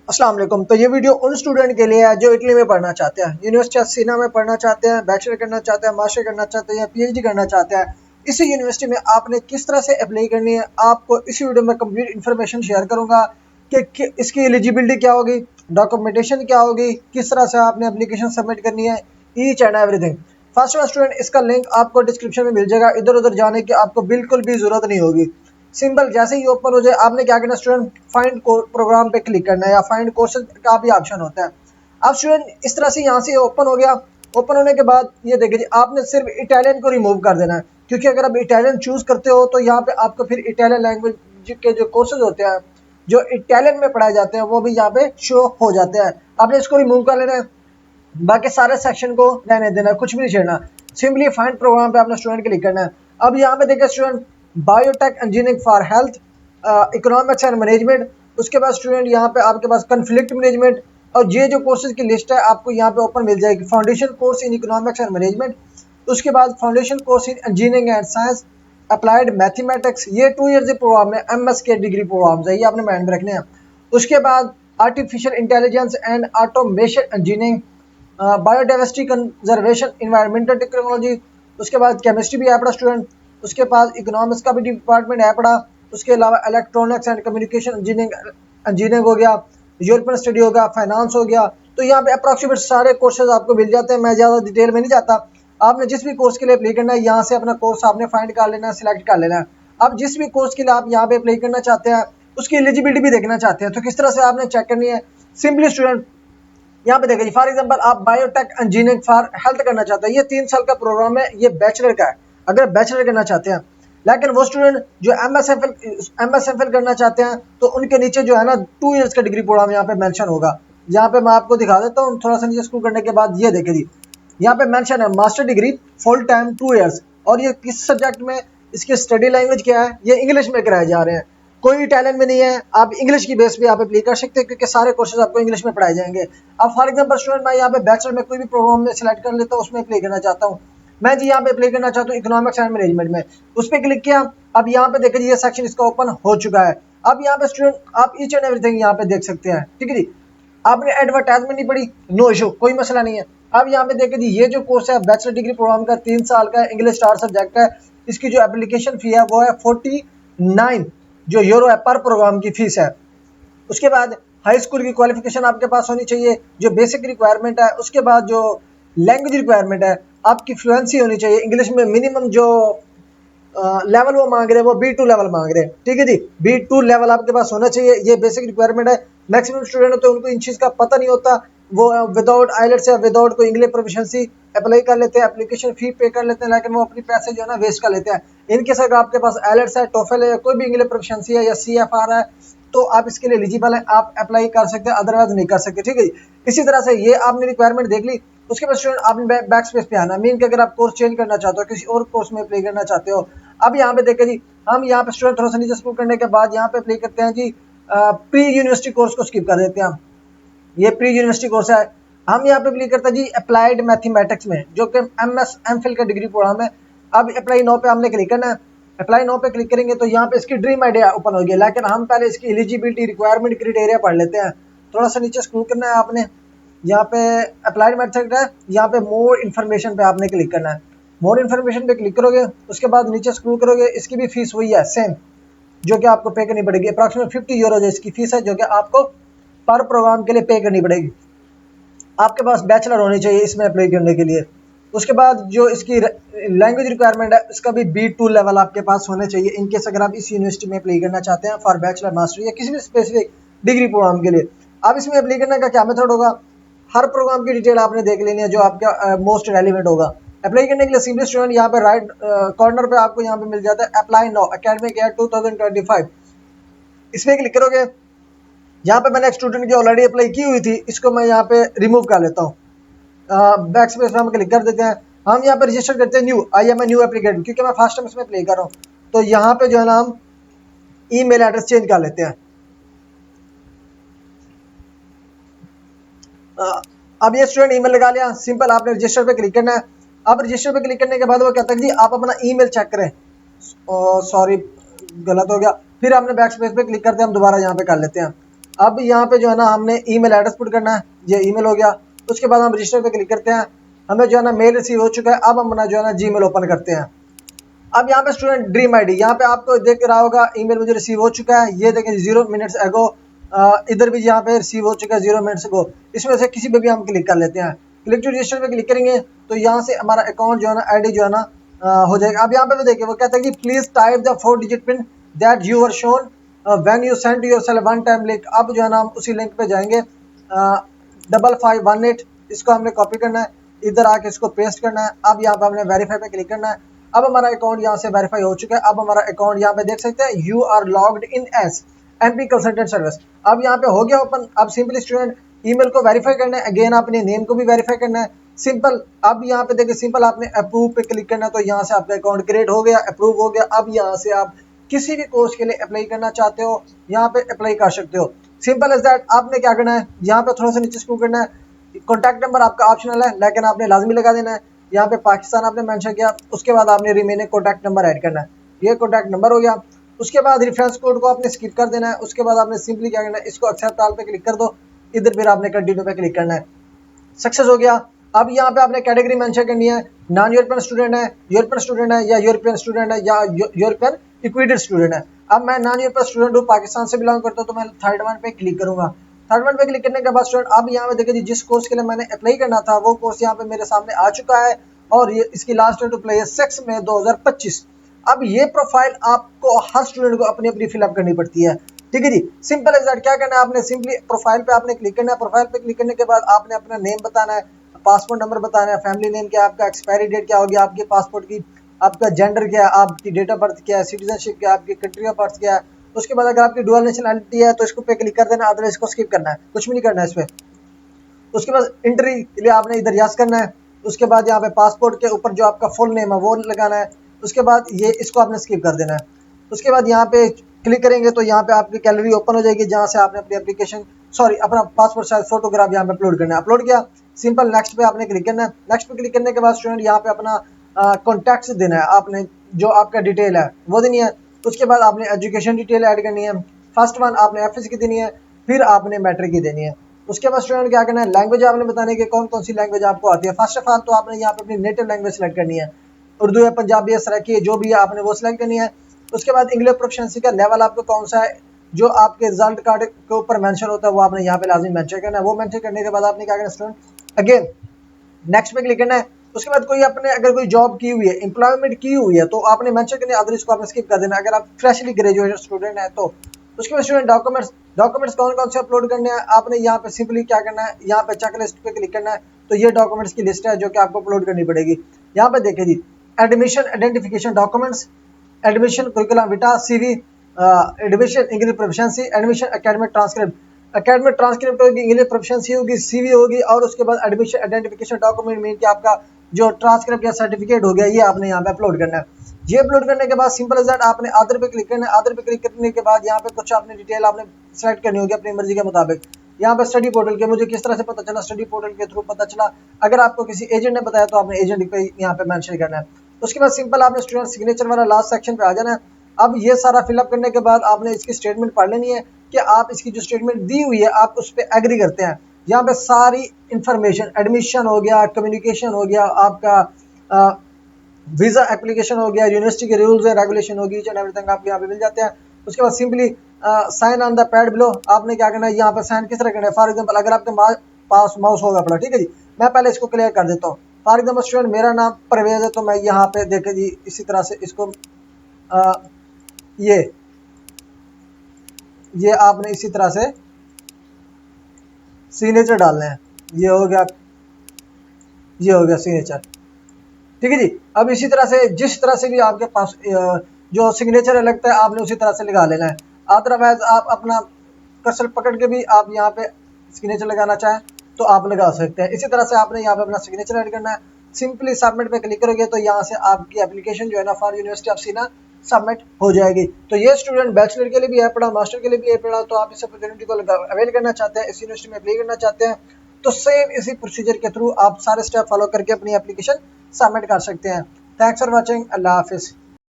अस्सलाम वालेकुम। तो ये वीडियो उन स्टूडेंट के लिए है जो इटली में पढ़ना चाहते हैं, यूनिवर्सिटी ऑफ सीना में पढ़ना चाहते हैं, बैचलर करना चाहते हैं, मास्टर करना चाहते हैं या पीएचडी करना चाहते हैं। इसी यूनिवर्सिटी में आपने किस तरह से अप्लाई करनी है, आपको इसी वीडियो में कंप्लीट इन्फॉर्मेशन शेयर करूंगा कि इसकी एलिजिबिलिटी क्या होगी, डॉक्यूमेंटेशन क्या होगी, किस तरह से आपने एप्लीकेशन सबमिट करनी है, each and everything. First of student, इसका लिंक आपको डिस्क्रिप्शन में मिल जाएगा, इधर उधर जाने की आपको बिल्कुल भी जरूरत नहीं होगी। सिंपल जैसे ही ओपन हो जाए आपने क्या करना, स्टूडेंट फाइंड प्रोग्राम पे क्लिक करना है या फाइंड कोर्सेज का भी ऑप्शन होता है। अब स्टूडेंट इस तरह से यहाँ से ओपन हो गया। ओपन होने के बाद ये देखिए जी, आपने सिर्फ इटालियन को रिमूव कर देना है, क्योंकि अगर आप इटालियन चूज करते हो तो यहाँ पे आपको फिर इटालियन लैंग्वेज के जो कोर्सेज होते हैं जो इटालियन में पढ़ाए जाते हैं वो भी यहाँ पे शो हो जाते हैं। आपने इसको रिमूव कर लेना है, बाकी सारे सेक्शन को रहने देना है, कुछ भी नहीं छेड़ना। सिंपली फाइंड प्रोग्राम पे अपना स्टूडेंट क्लिक करना है। अब यहाँ पे देखिए student, biotech engineering for health, economics and management. उसके बाद स्टूडेंट यहाँ पे आपके पास कन्फ्लिक्ट मैनेजमेंट, और ये जो कोर्सेज की लिस्ट है आपको यहाँ पे ओपन मिल जाएगी। Foundation course in economics and management, उसके बाद foundation course in engineering and science, applied mathematics, ये 2 ईयर्स प्रोग्राम है, एमएस के डिग्री प्रोग्राम है, ये आपने माइंड में रखने हैं। उसके बाद artificial intelligence and automation engineering, biodiversity conservation, environmental technology. उसके बाद केमिस्ट्री भी है पड़ा स्टूडेंट। उसके बाद इकोनॉमिक्स का भी डिपार्टमेंट है पड़ा। उसके अलावा इलेक्ट्रॉनिक्स एंड कम्युनिकेशन इंजीनियरिंग हो गया, यूरोपियन स्टडी हो गया, फाइनेंस हो गया। तो यहाँ पे अप्रॉक्सीमेट सारे कोर्सेज आपको मिल जाते हैं। मैं ज़्यादा डिटेल में नहीं जाता, आपने जिस भी कोर्स के लिए अप्लाई करना है यहाँ से अपना कोर्स आपने फाइंड कर लेना है, सिलेक्ट कर लेना है। अब जिस भी कोर्स के लिए आप यहाँ पे अप्लाई करना चाहते हैं उसकी एलिजिबिलिटी भी देखना चाहते हैं, तो किस तरह से आपने चेक करनी है। सिंपली स्टूडेंट यहाँ पे देखिए, फॉर एग्जांपल आप बायोटेक इंजीनियरिंग फॉर हेल्थ करना चाहते हैं, ये 3 साल का प्रोग्राम है, ये बैचलर का है। अगर बैचलर करना चाहते हैं, लेकिन वो स्टूडेंट जो एमएसएफएल करना चाहते हैं तो उनके नीचे जो है ना 2 इयर्स का डिग्री प्रोग्राम यहाँ पे मेंशन होगा। यहाँ पे मैं आपको दिखा देता हूँ, थोड़ा सा नीचे स्क्रॉल करने के बाद ये देखिए जी, यहाँ पे मेंशन है master degree full time 2 years, और ये किस सब्जेक्ट में, इसके स्टडी लैंग्वेज क्या है, ये इंग्लिश में कराए जा रहे हैं, कोई इटालियन में नहीं है। आप इंग्लिश की बेस पे आप अप्लाई कर सकते हैं क्योंकि सारे कोर्सेज आपको इंग्लिश में पढ़ाए जाएंगे। अब फॉर एग्जांपल स्टूडेंट, मैं यहाँ पे बैचलर में कोई भी प्रोग्राम में सिलेक्ट कर लेता हूँ, उसमें अप्लाई करना चाहता हूँ। मैं जी यहाँ पे अप्लाई करना चाहता हूँ इकोनॉमिक्स एंड मैनेजमेंट में, उस पर क्लिक किया। अब यहाँ पे देखिए ये सेक्शन इसका ओपन हो चुका है। अब यहाँ पे स्टूडेंट आप ईच एंड एवरीथिंग यहाँ पे देख सकते हैं, ठीक है जी। आपने एडवर्टाइजमेंट नहीं पढ़ी, नो इशू, कोई मसला नहीं है। अब यहाँ पे देखिए जी, ये जो कोर्स है बैचलर डिग्री प्रोग्राम का 3 साल का इंग्लिश स्टार सब्जेक्ट है, इसकी जो एप्लीकेशन फी है वो है 49 जो यूरो है पर प्रोग्राम की फीस है। उसके बाद हाई स्कूल की क्वालिफिकेशन आपके पास होनी चाहिए, जो बेसिक रिक्वायरमेंट है। उसके बाद जो लैंग्वेज रिक्वायरमेंट है, आपकी फ्लुएंसी होनी चाहिए इंग्लिश में, मिनिमम जो लेवल वो मांग रहे हैं वो B2 लेवल मांग रहे हैं, ठीक है जी। B2 लेवल आपके पास होना चाहिए, ये बेसिक रिक्वायरमेंट है। मैक्सिमम स्टूडेंट होते हैं उनको इन चीज़ का पता नहीं होता, वो विदाउट आइलेट्स या विदाउट कोई इंग्लिश प्रोफिशिएंसी अप्लाई कर लेते हैं, एप्लीकेशन फी पे कर लेते हैं, लेकिन वो अपनी पैसे जो है ना वेस्ट कर लेते हैं। इनकेस अगर आपके पास आइलेट्स है, टोफल है, या कोई भी इंग्लिश प्रोफिशिएंसी है या CFR है तो आप इसके लिए एलिजिबल है, आप अप्लाई कर सकते हैं, अदरवाइज नहीं कर सकते, ठीक है जी। इसी तरह से ये आपने रिक्वायरमेंट देख ली। उसके बाद स्टूडेंट आपने बैक स्पेस पे आना, मीन कि अगर आप कोर्स चेंज करना चाहते हो, किसी और कोर्स में अप्लाई करना चाहते हो। अब यहाँ पे देखिए जी, हम यहाँ पे स्टूडेंट थोड़ा सा नीचे स्क्रॉल करने के बाद यहाँ पे अप्लाई करते हैं जी, प्री यूनिवर्सिटी कोर्स को स्किप कर देते हैं हम, ये प्री यूनिवर्सिटी कोर्स है। हम यहाँ पे अप्लाई करते हैं जी अप्लाइड मैथमेटिक्स में, जो कि MS MPhil का डिग्री प्रोग्राम है। अब अप्लाई नो पे हमने क्लिक करना है। अप्लाई नो पे क्लिक करेंगे तो यहाँ पे इसकी ड्रीम आइडिया ओपन होगी, लेकिन हम पहले इसकी एलिजिबिलिटी रिक्वायरमेंट क्राइटेरिया पढ़ लेते हैं। थोड़ा सा नीचे स्क्रॉल करना है आपने, यहाँ पे अप्लाइड मैथड है, यहाँ पे मोर इन्फॉर्मेशन पे आपने क्लिक करना है। मोर इन्फॉर्मेशन पे क्लिक करोगे, उसके बाद नीचे स्क्रॉल करोगे, इसकी भी फीस वही है सेम, जो कि आपको पे करनी पड़ेगी। अप्रॉक्सीमेट 50 यूरो इसकी फीस है, जो कि आपको पर प्रोग्राम के लिए पे करनी पड़ेगी। आपके पास बैचलर होनी चाहिए इसमें अप्लाई करने के लिए। उसके बाद जो इसकी लैंग्वेज रिक्वायरमेंट है, इसका भी B2 लेवल आपके पास होना चाहिए, इनकेस अगर आप इस यूनिवर्सिटी में अप्लाई करना चाहते हैं फॉर बैचलर, मास्टर या किसी भी स्पेसिफिक डिग्री प्रोग्राम के लिए। अब इसमें अप्लाई करने का क्या मेथड होगा, हर प्रोग्राम की डिटेल आपने देख लेनी है जो आपका मोस्ट रेलिवेंट होगा। अप्लाई करने के लिए सिंपली स्टूडेंट यहाँ पे राइट कॉर्नर पे आपको यहाँ पे मिल जाता है अप्लाई नाउ एकेडमिक ईयर 2025, इसमें क्लिक करोगे। यहाँ पे मैंने एक स्टूडेंट की ऑलरेडी अप्लाई की हुई थी, इसको मैं यहाँ पे रिमूव कर लेता हूँ। बैक स्पेस पे हम क्लिक कर देते हैं। हम यहाँ पे रजिस्टर करते हैं new, I am a new applicant, क्योंकि मैं फर्स्ट टाइम इसमें अप्लाई कर रहा हूँ। तो यहाँ पे जो है ना हम ईमेल एड्रेस चेंज कर लेते हैं। अब ये स्टूडेंट ईमेल लगा लिया, सिंपल आपने रजिस्टर पे क्लिक करना है। अब रजिस्टर पे क्लिक करने के बाद वो कहता है जी आप अपना ईमेल चेक करें, सॉरी गलत हो गया। फिर हमने बैक स्पेस पे क्लिक करते हैं, हम दोबारा यहाँ पे कर लेते हैं। अब यहाँ पे जो है ना हमने ईमेल एड्रेस पुट करना है, ये ईमेल हो गया। उसके बाद हम रजिस्टर पे क्लिक करते हैं, हमें जो है ना मेल रिसीव हो चुका है। अब हम अपना जो है ना जीमेल ओपन करते हैं। अब यहाँ पे स्टूडेंट ड्रीम आईडी, यहाँ पे आपको देख रहा होगा ईमेल मुझे रिसीव हो चुका है, ये देखें 0 मिनट्स एगो। इधर भी यहाँ पे रिसीव हो चुका है 0 मिनट्स एगो। इसमें से किसी पे भी हम क्लिक कर लेते हैं। क्लिक टू रजिस्टर पे क्लिक करेंगे तो यहाँ से हमारा अकाउंट जो है ना आईडी जो है ना हो जाएगा। अब यहाँ पे भी देखिए वो कहता है कि please type the 4 digit pin that you are shown when you send yourself one time link. अब जो है ना हम उसी लिंक पे जाएंगे 5518, इसको हमने कॉपी करना है, इधर आके इसको पेस्ट करना है। अब यहाँ पे हमने वेरीफाई पे क्लिक करना है। अब हमारा अकाउंट यहाँ से वेरीफाई हो चुका है। अब हमारा अकाउंट यहाँ पे देख सकते हैं you are logged in as MP consultant service. अब यहाँ पे हो गया ओपन। अब सिंपली स्टूडेंट ईमेल को वेरीफाई करना है, अगेन अपने नेम को भी वेरीफाई करना है, सिंपल। अब यहाँ पे देखिए सिंपल आपने अप्रूव पे क्लिक करना है, तो यहाँ से आपका अकाउंट क्रिएट हो गया, अप्रूव हो गया। अब यहाँ से आप किसी भी कोर्स के लिए अप्लाई करना चाहते हो यहाँ पे अप्लाई कर सकते हो, सिंपल एज दैट। आपने क्या करना है, यहाँ पे थोड़ा सा नीचे स्क्रॉल करना है, कॉन्टैक्ट नंबर आपका ऑप्शनल है लेकिन आपने लाजमी लगा देना है। यहाँ पे पाकिस्तान आपने मेंशन किया, उसके बाद आपने रिमेनिंग कॉन्टैक्ट नंबर ऐड करना है, ये कॉन्टैक्ट नंबर हो गया। उसके बाद रेफरेंस कोड को आपने स्किप कर देना है। उसके बाद आपने सिंपली क्या करना है, इसको एक्सेप्ट ऑल पे क्लिक कर दो, इधर फिर आपने कंटिन्यू पे क्लिक करना है, सक्सेस हो गया। अब यहाँ पे आपने कैटेगरी मेंशन करनी है, नॉन यूरोपियन स्टूडेंट है, यूरोपियन स्टूडेंट है या यूरोपियन स्टूडेंट है या यूरोपियन इक्विटेड स्टूडेंट है। अब मैं नॉन यूरोपियन स्टूडेंट हूँ, पाकिस्तान से बिलोंग करता हूँ, तो मैं थर्ड वन पे क्लिक करूंगा। थर्ड वन पे क्लिक करने के बाद स्टूडेंट अब यहाँ पे देखिए जी जिस कोर्स के लिए मैंने अप्लाई करना था वो कोर्स यहाँ पे मेरे सामने आ चुका है और ये इसकी लास्ट डेट टू प्ले है 6 मई 2025। अब ये प्रोफाइल आपको हर स्टूडेंट को अपनी अपनी फिलअप करनी पड़ती है, ठीक है जी। Simple as that. क्या करना है, आपने सिंपली प्रोफाइल पे आपने क्लिक करना है। प्रोफाइल पे क्लिक करने के बाद आपने अपना नेम बताना है, पासपोर्ट नंबर बताना है, फैमिली नेम क्या है आपका, एक्सपायरी डेट क्या होगी आपके पासपोर्ट की, आपका जेंडर क्या है, आपकी डेट ऑफ बर्थ क्या है, सिटीजनशिप क्या है, आपकी कंट्री ऑफ बर्थ क्या है। उसके बाद अगर आपकी डुअल नेशनलिटी है तो इसको पे क्लिक कर देना, अदरवाइज इसको स्किप करना है, कुछ भी नहीं करना है इस पर। उसके बाद एंट्री के लिए आपने इधर यस करना है। उसके बाद यहाँ पे पासपोर्ट के ऊपर जो आपका फुल नेम है वो लगाना है। उसके बाद ये इसको आपने स्किप कर देना है। उसके बाद यहाँ पे क्लिक करेंगे तो यहाँ पे आपकी गैलरी ओपन हो जाएगी जहाँ से आपने अपनी एप्लीकेशन अपना पासपोर्ट साइज फोटोग्राफ यहाँ पे अपलोड करना है। अपलोड किया, सिंपल नेक्स्ट पे आपने क्लिक करना है। नेक्स्ट पे क्लिक करने के बाद स्टूडेंट यहाँ पे अपना कॉन्टैक्ट देना है, आपने जो आपका डिटेल है वो देनी है। उसके बाद आपने एजुकेशन डिटेल ऐड करनी है, फर्स्ट वन आपने एफएस की देनी है, फिर आपने मैट्रिक की देनी है। उसके बाद स्टूडेंट क्या करना है, लैंग्वेज आपने बताने की कौन कौन सी लैंग्वेज आपको आती है। फर्स्ट ऑफ ऑल तो आपने यहाँ पे अपनी नेटिव लैंग्वेज सेलेक्ट करनी है, उर्दू है, पंजाबी है, सराइकी है, जो भी है आपने वो सिलेक्ट करनी है। उसके बाद इंग्लिश प्रोफिशिएंसी का लेवल आपको कौन सा है, जो आपके रिजल्ट कार्ड के ऊपर मेंशन होता है वो आपने यहाँ पे लाजमी मेंशन करना है। वो मेंशन करने के बाद आपने क्या करना है स्टूडेंट, अगेन नेक्स्ट पे क्लिक करना है। उसके बाद कोई अपने अगर कोई जॉब की हुई है, एम्प्लॉयमेंट की हुई है तो आपने मेंशन करना है, अदर इसको आपने स्किप कर देना अगर आप फ्रेशली ग्रेजुएटेड स्टूडेंट है तो। उसके बाद स्टूडेंट डॉक्यूमेंट्स कौन कौन से अपलोड करने हैं, आपने यहाँ पे सिंपली क्या करना है, यहाँ पे चेक लिस्ट पे क्लिक करना है। तो ये डॉक्यूमेंट्स की लिस्ट है जो कि आपको अपलोड करनी पड़ेगी। यहाँ पे देखिए जी, admission identification documents, admission curriculum vitae, CV, admission English proficiency, admission academic transcript, academic transcript होगी, इंग्लिश प्रोफिशिएंसी होगी, सीवी होगी, और उसके बाद एडमिशन आइडेंटिफिकेशन डॉक्यूमेंट मीन कि आपका जो ट्रांसक्रिप्ट या सर्टिफिकेट हो गया ये आपने यहाँ पे अपलोड करना है। ये अपलोड करने के बाद सिंपल एज दैट आपने आधार पे क्लिक करना है। आधार पे क्लिक करने के बाद यहाँ पे कुछ आपने डिटेल आपने सेलेक्ट करनी होगी अपनी मर्जी के मुताबिक। यहाँ पे स्टडी पोर्टल के मुझे किस तरह से पता चला, स्टडी पोर्टल के थ्रू पता चला। अगर आपको किसी एजेंट ने बताया तो आपने एजेंट पे यहाँ पे मेंशन करना है। उसके बाद सिंपल आपने स्टूडेंट सिग्नेचर वाला लास्ट सेक्शन पे आ जाना है। अब ये सारा फिलअप करने के बाद आपने इसकी स्टेटमेंट पढ़ लेनी है कि आप इसकी जो स्टेटमेंट दी हुई है आप उस पर एग्री करते हैं। यहाँ पे सारी इंफॉर्मेशन, एडमिशन हो गया, कम्युनिकेशन हो गया, आपका वीजा एप्लीकेशन हो गया, यूनिवर्सिटी के रूल्स एंड रेगुलेशन होगी, ईच एंड एवरीथिंग आपको यहाँ पे मिल जाते हैं। उसके बाद simply sign on the pad below, आपने क्या करना है, यहाँ पे साइन किस तरह करना है। फॉर एग्जांपल अगर आपके पास माउस होगा अपना, ठीक है जी, मैं पहले इसको क्लियर कर देता हूँ। फॉर एग्जांपल स्टूडेंट मेरा नाम परवेज है तो मैं यहाँ पे देखे जी इसी तरह से इसको ये आपने इसी तरह से सिग्नेचर डालना है। ये हो गया सिग्नेचर, ठीक है जी। अब इसी तरह से जिस तरह से भी आपके पास जो सिग्नेचर लगता है आपने उसी तरह से लगा लेना है। अदरवाइज आप अपना कर्सर पकड़ के भी आप यहाँ पे सिग्नेचर लगाना चाहें तो आप लगा सकते हैं। इसी तरह से आपने यहाँ पे अपना सिग्नेचर ऐड करना है। सिंपली सबमिट पे क्लिक करोगे तो यहाँ से आपकी एप्लीकेशन जो है ना फॉर यूनिवर्सिटी ऑफ सीना सबमिट हो जाएगी। तो ये स्टूडेंट बैचलर के लिए भी है पढ़ा, मास्टर के लिए भी है पढ़ा, तो आप इस अपॉर्चुनिटी को अवेल करना चाहते हैं, इस यूनिवर्सिटी में अप्लाई करना चाहते हैं तो सेम इसी प्रोसीजर के थ्रू आप सारे स्टेप फॉलो करके अपनी एप्लीकेशन सबमिट कर सकते हैं। थैंक्स फॉर वॉचिंग, अल्लाह हाफिज़।